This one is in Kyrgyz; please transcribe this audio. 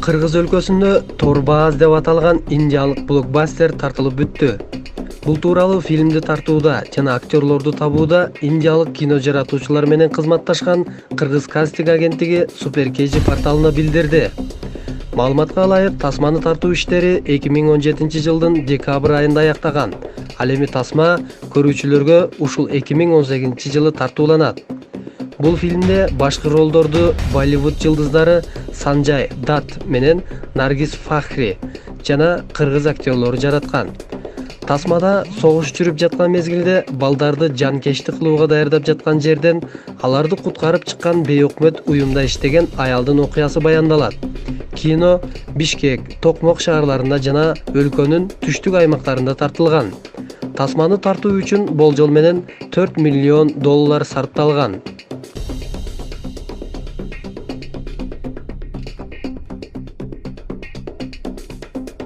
Кыргыз өлкөсүндө Торбааз деп аталган индиялык блокбастер тартылып бүттү. Бул тууралуу фильмди тартууда жана актерлорду табууда индиялык кино жаратуучулар менен кызматташкан Кыргыз кастинг агенттиги Супер KG порталына билдирди. Маалыматка ылайык, тасманы тартуу иштери 2017 жылдын декабрь айында аяктаган. Ал эми тасма көрүүчүлөргө ушул 2018 жылы тартууланат. Бул фильмде башкы ролдорду Болливуд жылдыздары Санжай Дат менен Наргиз Фахри жана кыргыз актерлору жараткан. Тасмада согуш жүрүп жаткан мезгилде балдарды жанкечтик кылууга даярдап жаткан жерден аларды куткарып чыккан бейөкмөт уюмда иштеген аялдын окуясы баяндалат. Кино Бишкек, Токмок шаарларында жана өлкөнүн түштүк аймактарында тартылган. Тасманы тартуу үчүн болжол менен $4 миллион сарпталган.